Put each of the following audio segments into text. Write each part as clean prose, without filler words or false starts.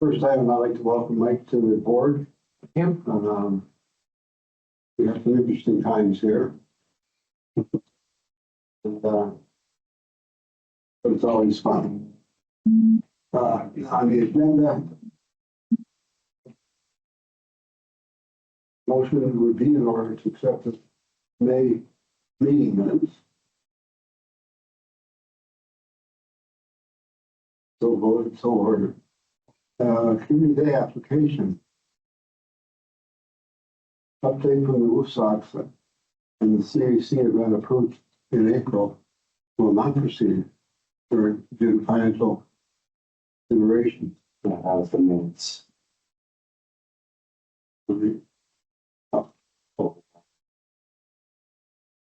First item, I'd like to welcome Mike to the board. Yep. We have some interesting times here. And, but it's always fun. On the agenda, motion would be in order to accept the May meeting minutes. So voted, so ordered. Community Day application. Update from the Wolf Sox and the CAC event approved in April will not proceed due to financial consideration. That was the minutes.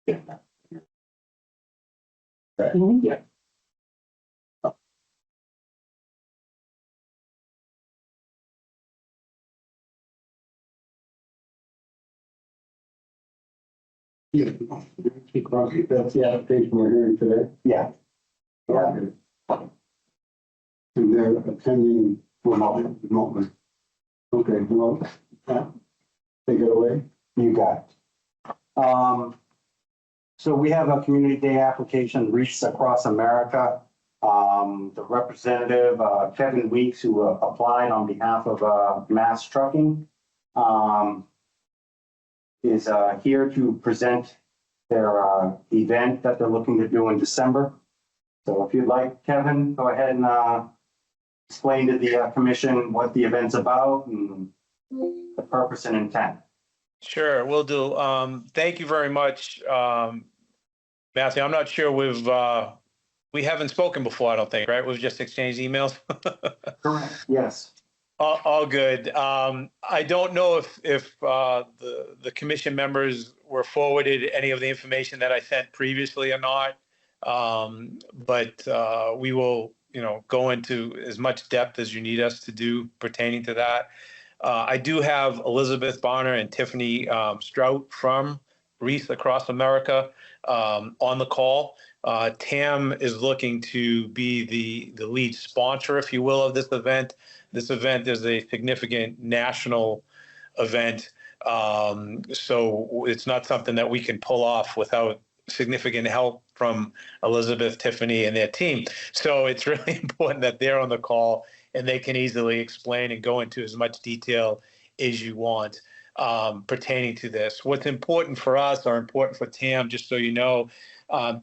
Yeah. Right. Yeah. Yeah. That's the application we're hearing today. Yeah. And they're attending remotely. Okay, well, take it away. You got it. So we have a community day application, Reefs Across America. The representative, Kevin Weeks, who applied on behalf of Mass Trucking, is here to present their event that they're looking to do in December. So if you'd like, Kevin, go ahead and explain to the commission what the event's about and the purpose and intent. Sure, will do. Thank you very much, Matthew. I'm not sure we haven't spoken before, I don't think, right? We've just exchanged emails. Correct. Yes. All good. I don't know if the commission members were forwarded any of the information that I sent previously or not, but we will, go into as much depth as you need us to do pertaining to that. I do have Elizabeth Bonner and Tiffany Strout from Reefs Across America on the call. Tam is looking to be the lead sponsor, if you will, of this event. This event is a significant national event, so it's not something that we can pull off without significant help from Elizabeth, Tiffany, and their team. So it's really important that they're on the call and they can easily explain and go into as much detail as you want pertaining to this. What's important for us or important for TAM, just so you know,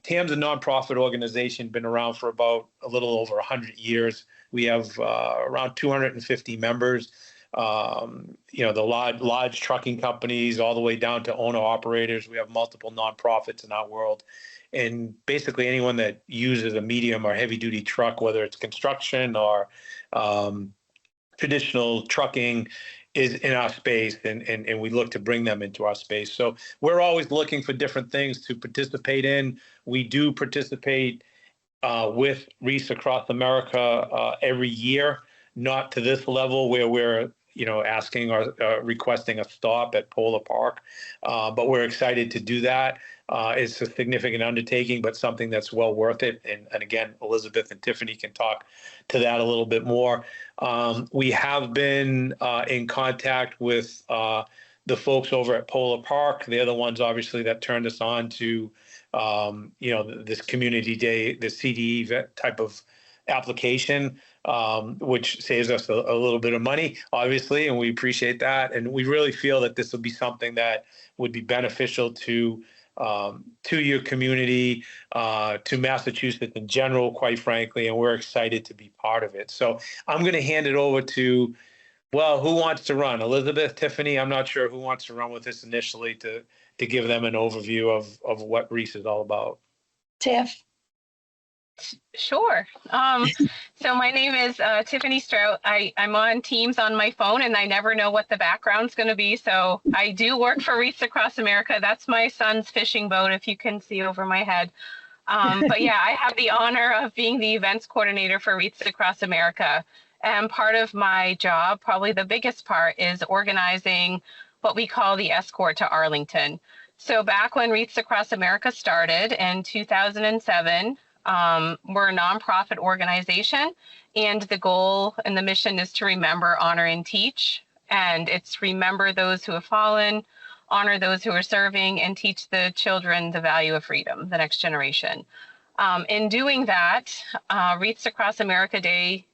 TAM's a nonprofit organization, been around for about a little over 100 years. We have around 250 members, the large trucking companies all the way down to owner-operators. We have multiple nonprofits in our world. And basically anyone that uses a medium or heavy-duty truck, whether it's construction or traditional trucking, is in our space, and we look to bring them into our space. So we're always looking for different things to participate in. We do participate with Reefs Across America every year, not to this level where we're asking or requesting a stop at Polar Park, but we're excited to do that. It's a significant undertaking, but something that's well worth it. And again, Elizabeth and Tiffany can talk to that a little bit more. We have been in contact with the folks over at Polar Park. They're the ones, obviously, that turned us on to this community day, the CDE type of application, which saves us a little bit of money, obviously, and we appreciate that. And we really feel that this will be something that would be beneficial to your community, to Massachusetts in general, quite frankly, and we're excited to be part of it. So I'm going to hand it over to, well, who wants to run? Elizabeth, Tiffany? I'm not sure who wants to run with this initially to give them an overview of what Reefs is all about. Tiff. Sure. So my name is Tiffany Strout. I'm on Teams on my phone, and I never know what the background's going to be. So I do work for Reefs Across America. That's my son's fishing boat, if you can see over my head. But yeah, I have the honor of being the events coordinator for Reefs Across America. And part of my job, probably the biggest part, is organizing what we call the Escort to Arlington. So back when Reefs Across America started in 2007, We're a nonprofit organization, and the goal and the mission is to remember, honor, and teach. And it's remember those who have fallen, honor those who are serving, and teach the children the value of freedom, the next generation. In doing that, Wreaths Across America Day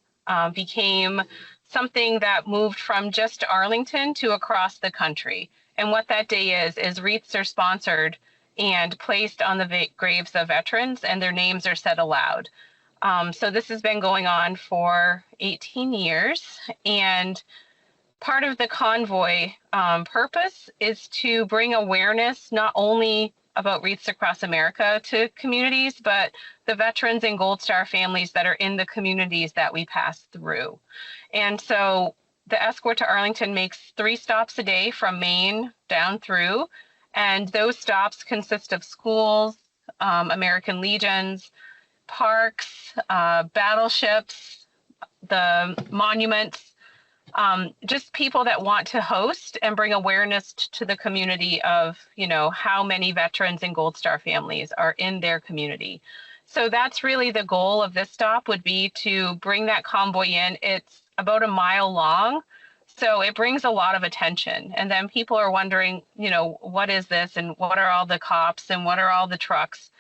became something that moved from just Arlington to across the country. And what that day is wreaths are sponsored and placed on the graves of veterans, and their names are said aloud. So this has been going on for 18 years, and part of the convoy purpose is to bring awareness not only about Wreaths Across America to communities, but the veterans and Gold Star families that are in the communities that we pass through. And so the escort to Arlington makes 3 stops a day from Maine down through. And those stops consist of schools, American Legions, parks, battleships, the monuments, just people that want to host and bring awareness to the community of, how many veterans and Gold Star families are in their community. So that's really the goal of this stop, would be to bring that convoy in. It's about a mile long, so it brings a lot of attention. And then people are wondering, what is this, and what are all the cops, and what are all the trucks?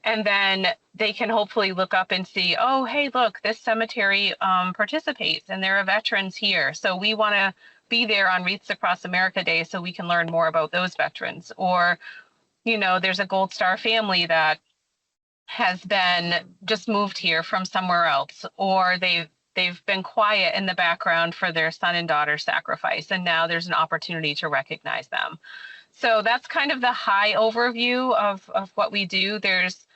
And then they can hopefully look up and see, oh, hey, look, this cemetery participates, and there are veterans here. So we want to be there on Wreaths Across America Day so we can learn more about those veterans. Or, there's a Gold Star family that has been just moved here from somewhere else, or they've been quiet in the background for their son and daughter sacrifice, and now there's an opportunity to recognize them. So that's kind of the high overview of what we do. There's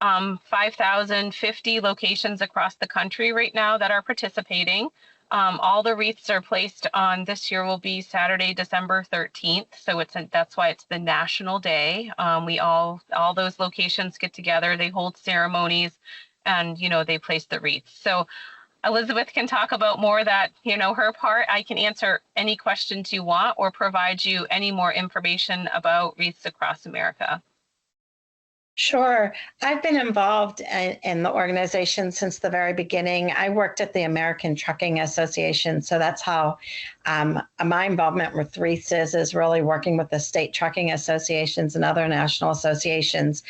5,050 locations across the country right now that are participating. All the wreaths are placed on, this year will be Saturday, December 13th. So that's why it's the national day. All those locations get together, they hold ceremonies, and, they place the wreaths. So Elizabeth can talk about more that, her part. I can answer any questions you want or provide you any more information about Wreaths Across America. Sure. I've been involved in the organization since the very beginning. I worked at the American Trucking Association, so that's how my involvement with Wreaths is really working with the state trucking associations and other national associations.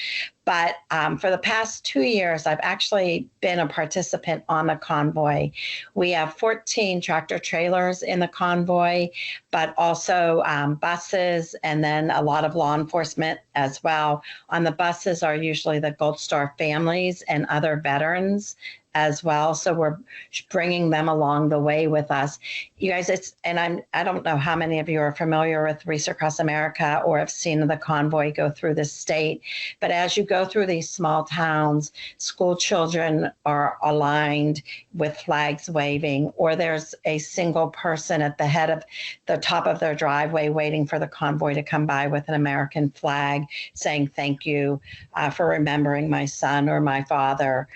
But for the past 2 years, I've actually been a participant on the convoy. We have 14 tractor trailers in the convoy, but also buses, and then a lot of law enforcement as well. On the buses are usually the Gold Star families and other veterans as well. So we're bringing them along the way with us. You guys, I don't know how many of you are familiar with Wreaths Across America or have seen the convoy go through the state, but as you go through these small towns, school children are aligned with flags waving, or there's a single person at the head of the top of their driveway waiting for the convoy to come by with an American flag saying, thank you for remembering my son or my father.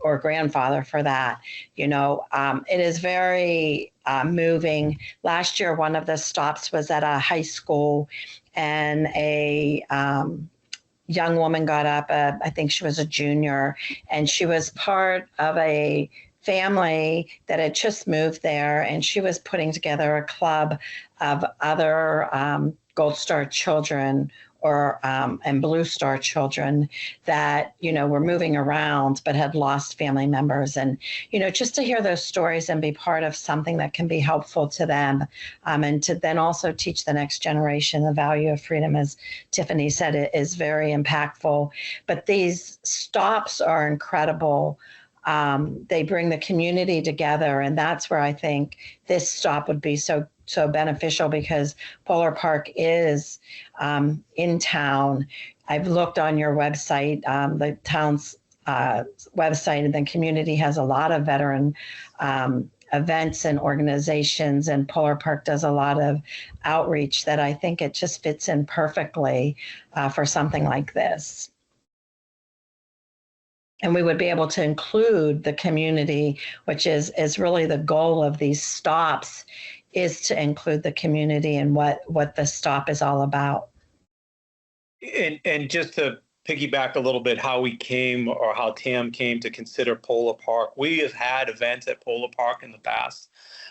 Or grandfather for that. It is very moving. Last year, one of the stops was at a high school, and a young woman got up, I think she was a junior, and she was part of a family that had just moved there, and she was putting together a club of other Gold Star children and Blue Star children that, were moving around but had lost family members. And, just to hear those stories and be part of something that can be helpful to them, and to then also teach the next generation the value of freedom, as Tiffany said, it is very impactful. But these stops are incredible. They bring the community together, and that's where I think this stop would be so beneficial, because Polar Park is in town. I've looked on your website, the town's website, and the community has a lot of veteran events and organizations, and Polar Park does a lot of outreach that I think it just fits in perfectly for something like this. And we would be able to include the community, which is really the goal of these stops, is to include the community and what the stop is all about. And just to piggyback a little bit how we came or how Tam came to consider Polar Park. We have had events at Polar Park in the past,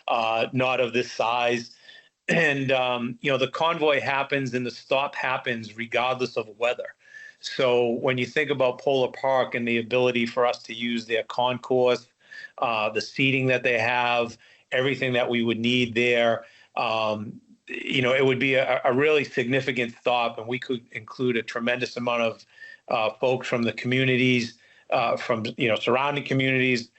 not of this size. And, the convoy happens and the stop happens regardless of weather. So when you think about Polar Park and the ability for us to use their concourse, the seating that they have, everything that we would need there, it would be a really significant stop, and we could include a tremendous amount of folks from the communities, from surrounding communities.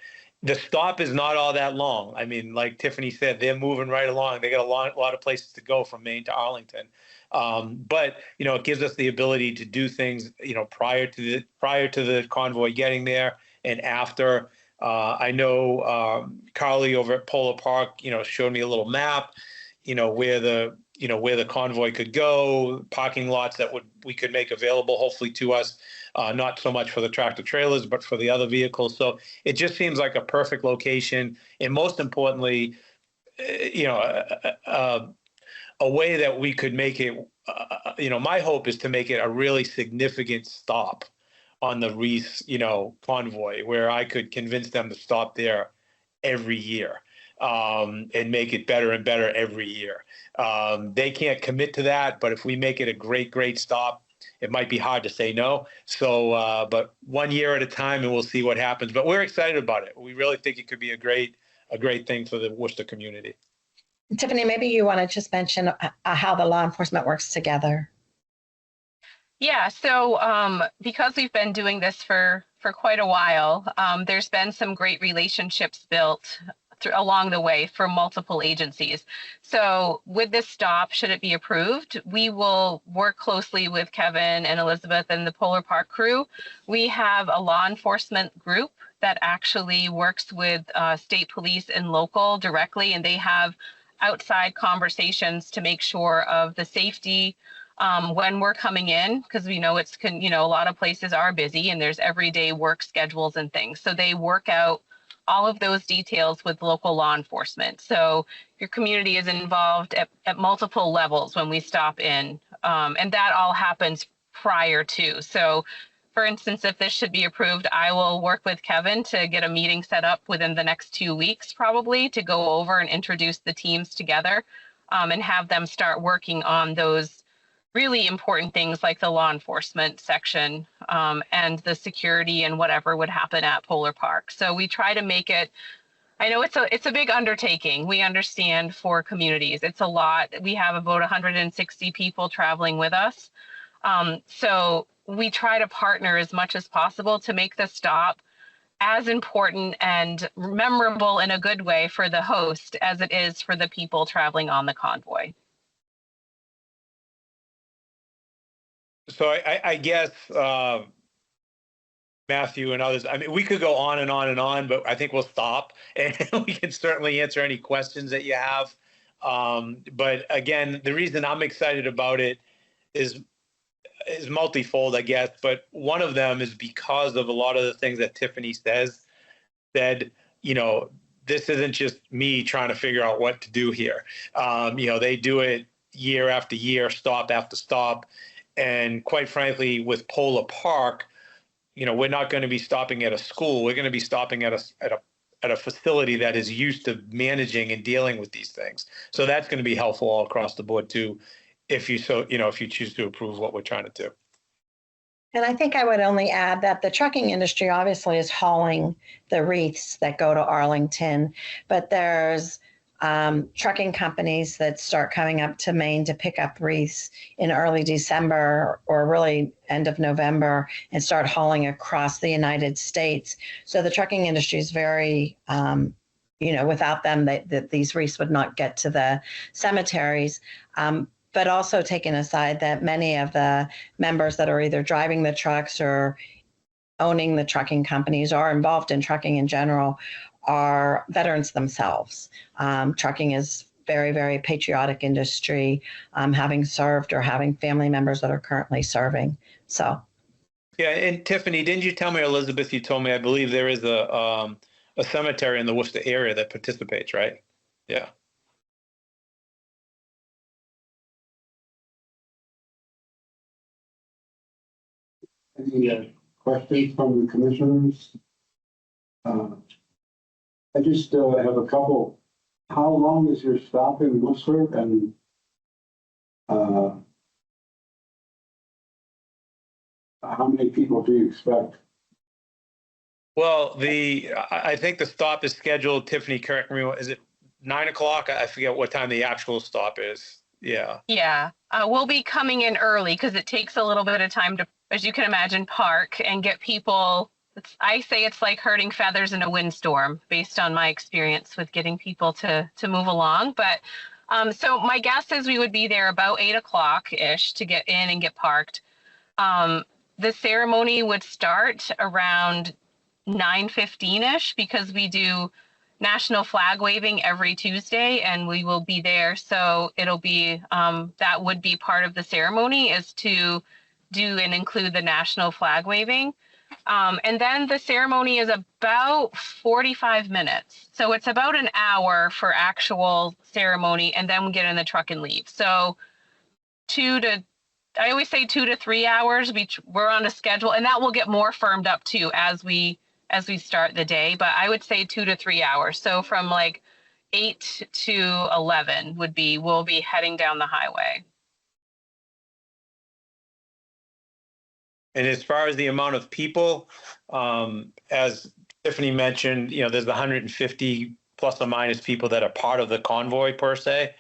The stop is not all that long. I mean, like Tiffany said, they're moving right along. They got a lot of places to go from Maine to Arlington. But it gives us the ability to do things, prior to the convoy getting there and after. I know Carly over at Polar Park, showed me a little map, where the convoy could go, parking lots that we could make available, hopefully to us, not so much for the tractor trailers, but for the other vehicles. So it just seems like a perfect location, and most importantly, a way that we could make it. My hope is to make it a really significant stop on the Reese, convoy, where I could convince them to stop there every year, and make it better and better every year. They can't commit to that, but if we make it a great, great stop, it might be hard to say no. So, but 1 year at a time, and we'll see what happens. But we're excited about it. We really think it could be a great thing for the Worcester community. Tiffany, maybe you want to just mention how the law enforcement works together. Yeah, so because we've been doing this for quite a while, there's been some great relationships built along the way for multiple agencies. So with this stop, should it be approved, we will work closely with Kevin and Elizabeth and the Polar Park crew. We have a law enforcement group that actually works with state police and local directly, and they have outside conversations to make sure of the safety when we're coming in, because we know a lot of places are busy and there's everyday work schedules and things. So they work out all of those details with local law enforcement. So your community is involved at multiple levels when we stop in, and that all happens prior to. So for instance, if this should be approved, I will work with Kevin to get a meeting set up within the next 2 weeks, probably, to go over and introduce the teams together, and have them start working on those really important things like the law enforcement section, and the security and whatever would happen at Polar Park. So we try to make it, I know it's a big undertaking. We understand for communities, it's a lot. We have about 160 people traveling with us. So we try to partner as much as possible to make the stop as important and memorable in a good way for the host as it is for the people traveling on the convoy. So I guess, Matthew and others, I mean, we could go on and on and on, but I think we'll stop, and we can certainly answer any questions that you have. But again, the reason I'm excited about it is multifold, I guess. But one of them is because of a lot of the things that Tiffany said, this isn't just me trying to figure out what to do here. They do it year after year, stop after stop. And quite frankly, with Polar Park, we're not going to be stopping at a school. We're going to be stopping at a facility that is used to managing and dealing with these things. So that's going to be helpful all across the board too, if you choose to approve what we're trying to do. And I think I would only add that the trucking industry obviously is hauling the wreaths that go to Arlington, but there's trucking companies that start coming up to Maine to pick up wreaths in early December or really end of November and start hauling across the United States. So the trucking industry is very, without them, that these wreaths would not get to the cemeteries. But also taking aside that many of the members that are either driving the trucks or owning the trucking companies or involved in trucking in general are veterans themselves. Trucking is very, very patriotic industry, having served or having family members that are currently serving. So. Yeah, and Tiffany, didn't you tell me, or Elizabeth, you told me, I believe there is a cemetery in the Worcester area that participates, right? Yeah. Any questions from the commissioners? I just have a couple. How long is your stop in Worcester, and how many people do you expect? Well, I think the stop is scheduled, Tiffany, correct me, is it 9 o'clock? I forget what time the actual stop is. Yeah. Yeah, we'll be coming in early because it takes a little bit of time to, as you can imagine, park and get people. I say it's like herding feathers in a windstorm based on my experience with getting people to move along. But so my guess is we would be there about 8 o'clock ish to get in and get parked. The ceremony would start around 9:15 ish because we do national flag waving every Tuesday, and we will be there. So it'll be that would be part of the ceremony, is to do and include the national flag waving. And then the ceremony is about 45 minutes. So it's about an hour for actual ceremony, and then we get in the truck and leave. So I always say 2 to 3 hours. We're on a schedule, and that will get more firmed up too as we start the day. But I would say 2 to 3 hours. So from like 8 to 11 we'll be heading down the highway. And as far as the amount of people, as Tiffany mentioned, there's 150 plus or minus people that are part of the convoy per se.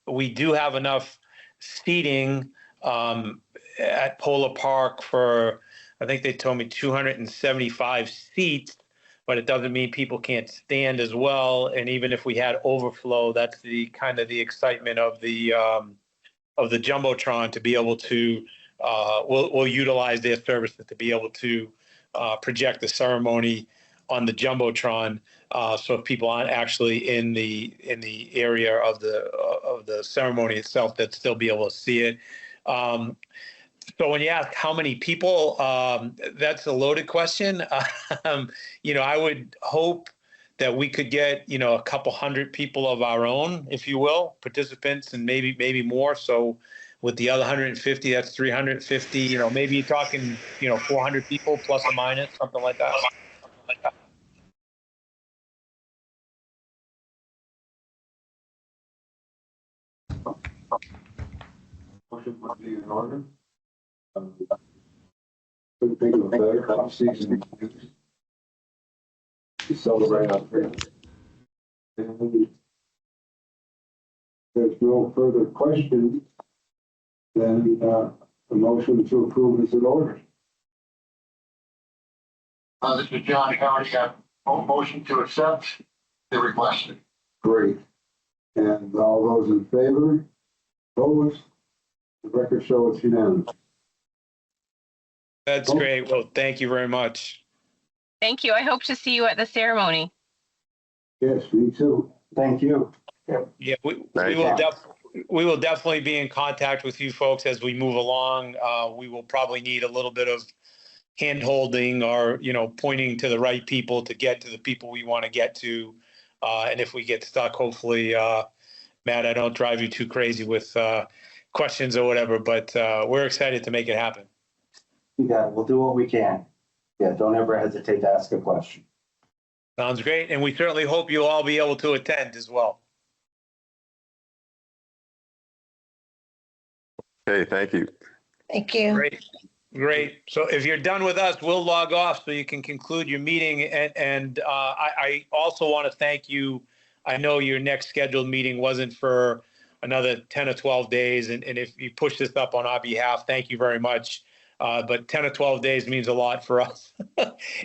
We do have enough seating at Polar Park for, I think they told me 275 seats, but it doesn't mean people can't stand as well. And even if we had overflow, that's the kind of the excitement of the Jumbotron to be able to, we'll utilize their services to be able to project the ceremony on the Jumbotron. So if people aren't actually in the area of the ceremony itself, they'd still be able to see it. So when you ask how many people, that's a loaded question. I would hope that we could get, a couple hundred people of our own, if you will, participants, and maybe more. So with the other 150, that's 350, maybe you're talking, 400 people plus or minus, something like that. Motion would be in order. Couldn't think of a better off-season to celebrate up there. And there's no further questions, then the motion to approve is in order. This is John Howard. Got a motion to accept the request. Great. And all those in favor? Opposed? The record shows it's unanimous. That's great. Well, thank you very much. Thank you. I hope to see you at the ceremony. Yes, me too. Thank you. Yeah, we will definitely be in contact with you folks as we move along. We will probably need a little bit of hand holding or, pointing to the right people to get to the people we want to get to. And if we get stuck, hopefully, Matt, I don't drive you too crazy with questions or whatever, but we're excited to make it happen. Yeah, we'll do what we can. Yeah, don't ever hesitate to ask a question. Sounds great. And we certainly hope you'll all be able to attend as well. Okay, thank you. Thank you. Great. So if you're done with us, we'll log off so you can conclude your meeting. And I also want to thank you. I know your next scheduled meeting wasn't for another 10 or 12 days. And if you push this up on our behalf, thank you very much. But 10 or 12 days means a lot for us.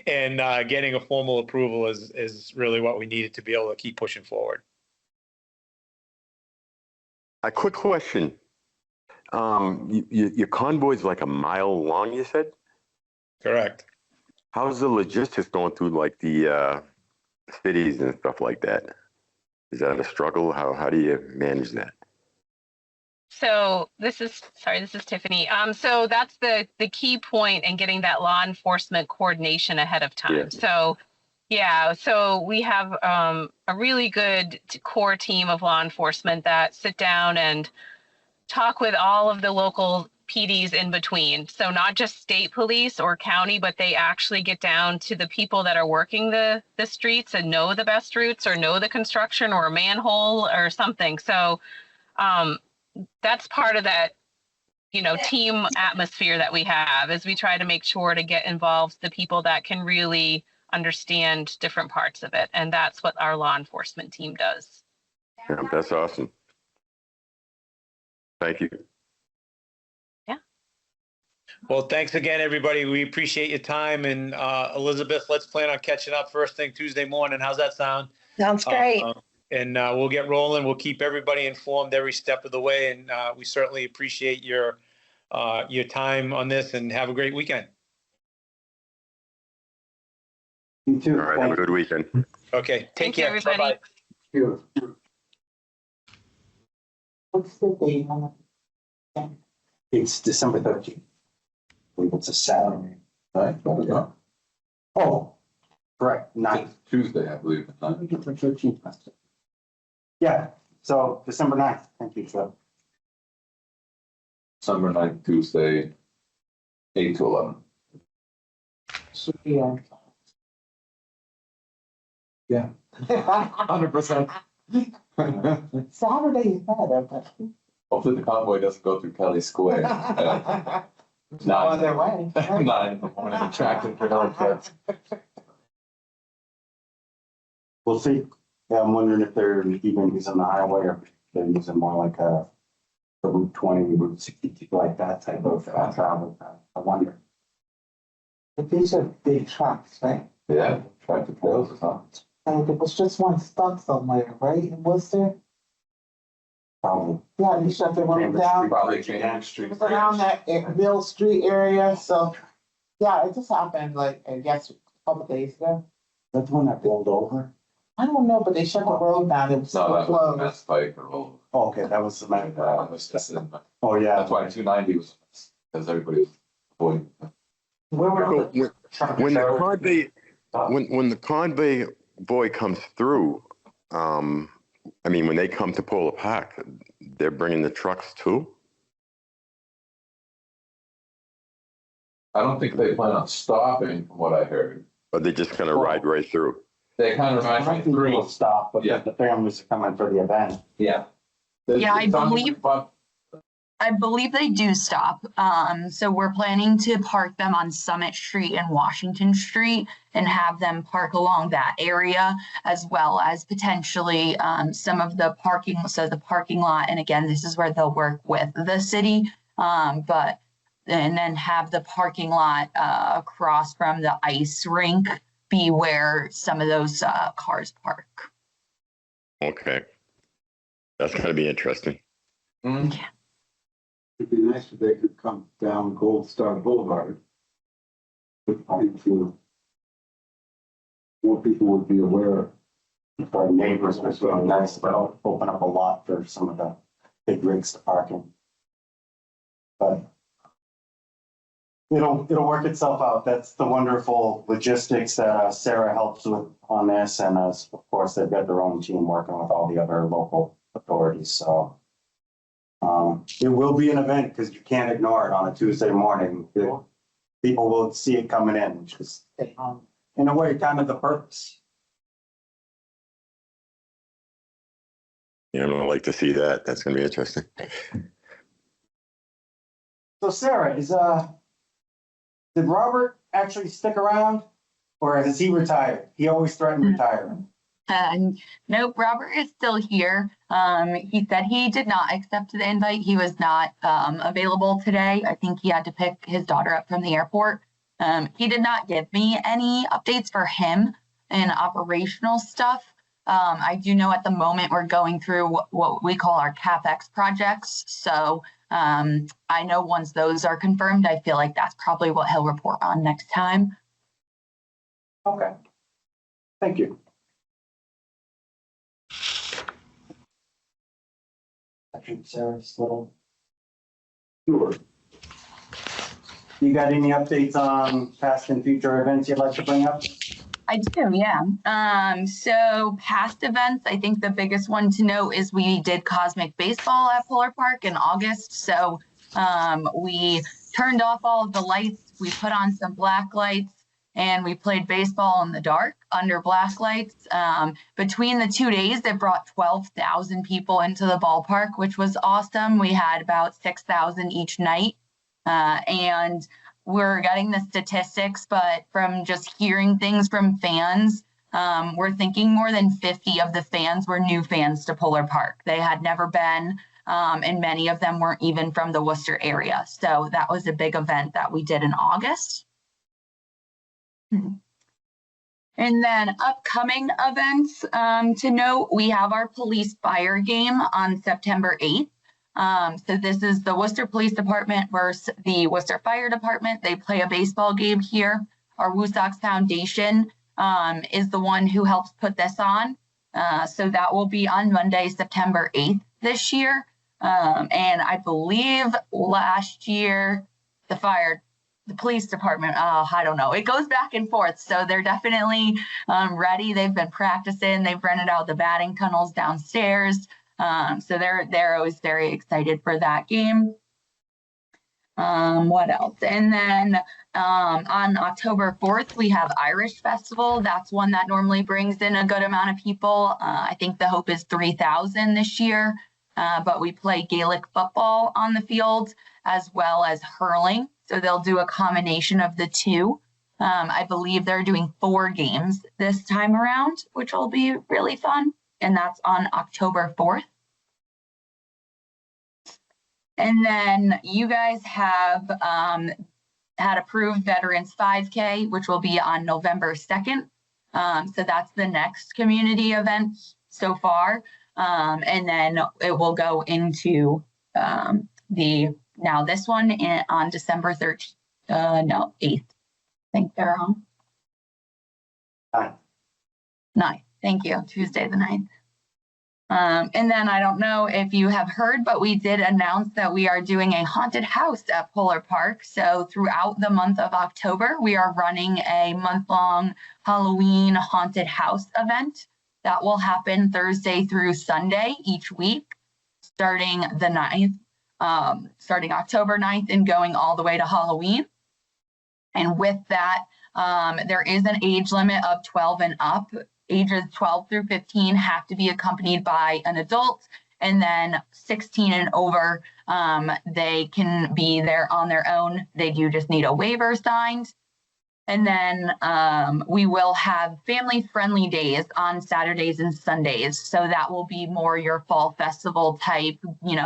And getting a formal approval is really what we needed to be able to keep pushing forward. A quick question. Your convoy's like a mile long, you said? Correct. How's the logistics going through like the cities and stuff like that? Is that a struggle? How do you manage that? So this is Tiffany. So that's the key point in getting that law enforcement coordination ahead of time. Yeah. So we have a really good core team of law enforcement that sit down and talk with all of the local PDs in between. So not just state police or county, but they actually get down to the people that are working the streets and know the best routes or know the construction or a manhole or something. So that's part of that, team atmosphere that we have, is we try to make sure to get involved the people that can really understand different parts of it. And that's what our law enforcement team does. Yeah, that's awesome. Thank you. Well, thanks again, everybody. We appreciate your time. And Elizabeth, let's plan on catching up first thing Tuesday morning. How's that sound? Sounds great. And we'll get rolling. We'll keep everybody informed every step of the way. And we certainly appreciate your time on this, and have a great weekend. You too. All right, have a good weekend. Okay, take Thank you, care. everybody. Bye-bye. You. What's the date on it? It's December 13th. I believe it's a Saturday. Right? Oh, correct, 9th. Tuesday, I believe. I think it's the 13th. Yeah, so December 9th. Thank you, Joe. December 9th, Tuesday, 8 to 11. Should be on. Yeah. 100%. Saturday is better, but. Hopefully the convoy doesn't go through Kelly Square. No other way. 9 in the morning, attracting for kids. We'll see. Yeah, I'm wondering if they're even using the highway or if they're using more like a Route 20, Route 62, like that type of travel. I wonder. But these are big trucks, right? Yeah, tractor trails or something. And there was just one stuck somewhere, right, in Worcester? Probably. Yeah, you shut the one down. Probably Cambridge Street. It was around that Mill Street area, so, yeah, it just happened, like, I guess, a couple days ago. That's the one that rolled over. I don't know, but they shut the road down, it was No, still that was closed. Mass Pike or all. Oh, okay, that was the man. That was just in. Oh, yeah. That's why 290 was, because everybody was avoiding. Where were So when the convoy comes through, I mean, when they come to Polar Park, they're bringing the trucks too? I don't think they plan on stopping, from what I heard. Or they're just gonna ride right through? They kind of I ran think through. we'll stop, but Yeah. the families are coming for the event. Yeah. Yeah, I believe they do stop. So we're planning to park them on Summit Street and Washington Street and have them park along that area, as well as potentially some of the parking, so the parking lot. And again, this is where they'll work with the city, and then have the parking lot across from the ice rink be where some of those cars park. Okay. That's gonna be interesting. Mhm. It'd be nice if they could come down Gold Star Boulevard. But I feel more people would be aware. For neighbors, it's really nice, but I'll open up a lot for some of the big rigs to park in. But it'll work itself out. That's the wonderful logistics that Sarah helps with on this. And of course, they've got their own team working with all the other local authorities. So it will be an event because you can't ignore it on a Tuesday morning. People will see it coming in, which is in a way kind of the purpose. Yeah, I'd like to see that. That's gonna be interesting. So Sarah, did Robert actually stick around or has he retired? He always threatened retirement. Nope, Robert is still here. He said he did not accept the invite. He was not available today. I think he had to pick his daughter up from the airport. He did not give me any updates for him and operational stuff. I do know at the moment we're going through what we call our CapEx projects. So I know once those are confirmed, I feel like that's probably what he'll report on next time. Okay. Thank you. I think Sarah's little. Sure. You got any updates on past and future events you'd like to bring up? I do, yeah. So past events, I think the biggest one to note is we did Cosmic Baseball at Polar Park in August. So We turned off all of the lights. We put on some black lights and we played baseball in the dark under black lights. Between the 2 days, it brought 12,000 people into the ballpark, which was awesome. We had about 6,000 each night. And we're getting the statistics, but from just hearing things from fans, we're thinking more than 50 of the fans were new fans to Polar Park. They had never been, and many of them weren't even from the Worcester area. So that was a big event that we did in August. And then upcoming events to note, we have our police fire game on September 8th. So this is the Worcester Police Department versus the Worcester Fire Department. They play a baseball game here. Our Woosocks Foundation is the one who helps put this on. So that will be on Monday, September 8th this year. And I believe last year, the police department, I don't know. It goes back and forth. So they're definitely ready. They've been practicing. They've rented out the batting tunnels downstairs. So they're always very excited for that game. What else? And then on October 4th, we have Irish Festival. That's one that normally brings in a good amount of people. I think the hope is 3,000 this year. But we play Gaelic football on the field as well as hurling. So they'll do a combination of the two. I believe they're doing 4 games this time around, which will be really fun. And that's on October 4th. And then you guys have had approved Veterans 5K, which will be on November 2nd. So that's the next community event so far. And then it will go into this one on December 8th. I think they're on. 9th. Thank you. Tuesday the 9th. And then I don't know if you have heard, but we did announce that we are doing a haunted house at Polar Park. So throughout the month of October, we are running a month-long Halloween haunted house event that will happen Thursday through Sunday each week, starting the 9th, starting October 9th and going all the way to Halloween. And with that, there is an age limit of 12 and up. Ages 12 through 15 have to be accompanied by an adult, and then 16 and over, they can be there on their own. They do just need a waiver signed. And then we will have family-friendly days on Saturdays and Sundays. So that will be more your fall festival type,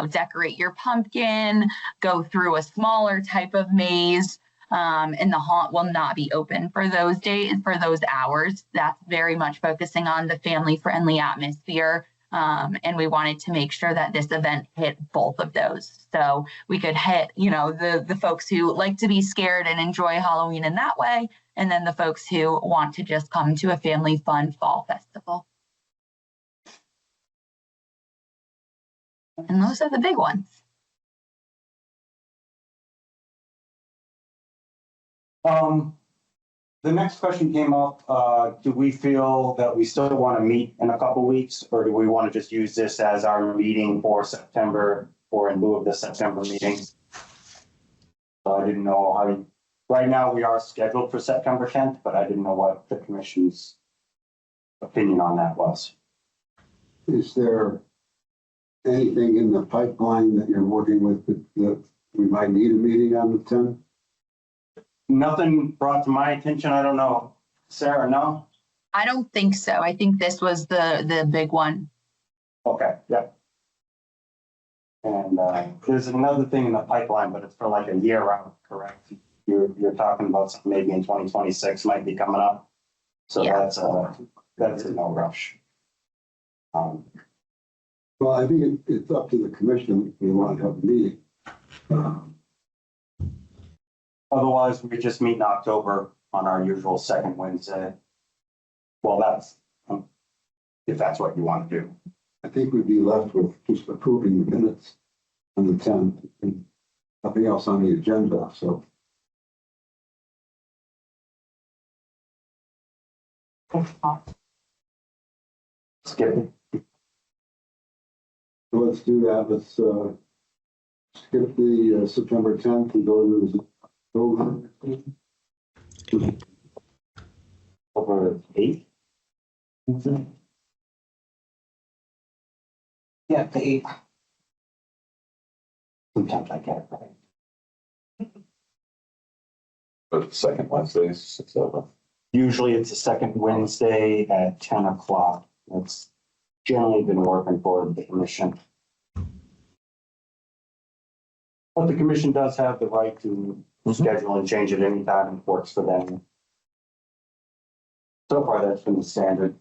decorate your pumpkin, go through a smaller type of maze. And the haunt will not be open for those days, for those hours. That's very much focusing on the family-friendly atmosphere. And we wanted to make sure that this event hit both of those. So we could hit, the folks who like to be scared and enjoy Halloween in that way, and then the folks who want to just come to a family fun fall festival. And those are the big ones. The next question came up, do we feel that we still want to meet in a couple weeks, or do we want to just use this as our meeting for September or in lieu of the September meeting? I didn't know how, right now we are scheduled for September 10th, but I didn't know what the commission's opinion on that was. Is there anything in the pipeline that you're working with that we might need a meeting on the 10th? Nothing brought to my attention. I don't know. Sarah, no? I don't think so. I think this was the big one. Okay, yep. And there's another thing in the pipeline, but it's for like a year out, correct? You're talking about something maybe in 2026 might be coming up. So yeah. That's no rush. Well, I think it's up to the commission if we want to have a meeting. Otherwise, we could just meet in October on our usual second Wednesday. Well, that's, if that's what you want to do. I think we'd be left with just approving the minutes on the 10th and nothing else on the agenda, so. Skip it. So let's do that. Let's skip the September 10th and go to the October. Over 8? Yeah, the 8th. Sometimes I get it right. But the second Wednesdays, 6, 7. Usually it's the second Wednesday at 10 o'clock. That's generally been working for the commission. But the commission does have the right to schedule and change it anytime it works for them. So far, that's been the standard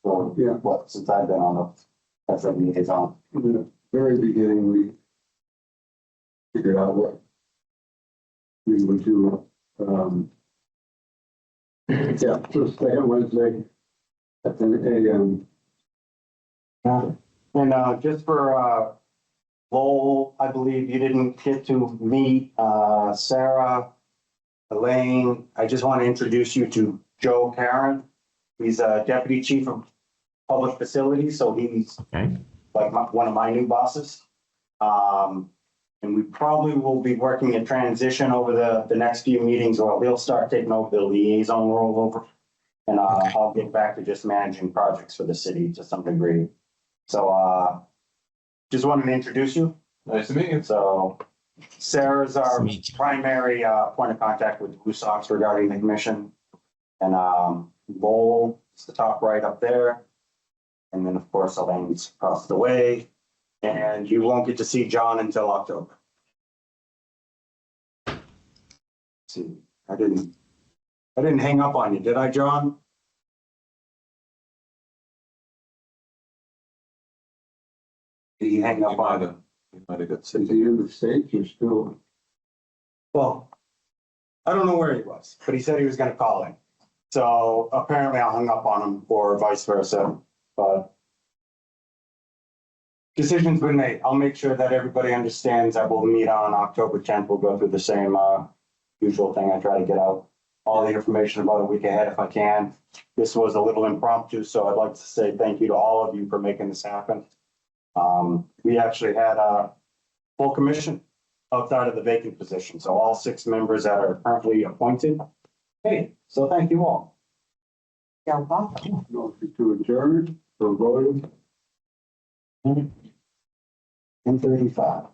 for, Yeah. what, since I've been on the, that's what it's on. In the very beginning, we figured out what we would do. Yeah, so second Wednesday at 10 a.m. And just for Lowell, I believe you didn't get to meet Sarah, Elaine. I just want to introduce you to Joe Karen. He's a deputy chief of public facilities, so he's like one of my new bosses. And we probably will be working a transition over the next few meetings, or he'll start taking over the liaison rollover. And I'll get back to just managing projects for the city to some degree. So just wanted to introduce you. Nice to meet you. So Sarah's our primary point of contact with Blue Sox regarding the commission. And Lowell is the top right up there. And then, of course, Elaine's across the way. And you won't get to see John until October. See, I didn't hang up on you, did I, John? Did he hang up on you? You might have got Is sick. he in the States or still? Well, I don't know where he was, but he said he was gonna call in. So apparently I hung up on him or vice versa, but decision's been made. I'll make sure that everybody understands that we'll meet on October 10th. We'll go through the same usual thing. I try to get out all the information about a week ahead if I can. This was a little impromptu, so I'd like to say thank you to all of you for making this happen. We actually had a full commission outside of the vacant position, so all 6 members that are currently appointed. Hey, so thank you all. Yeah, welcome. Motion to adjourn or voting? 10:35.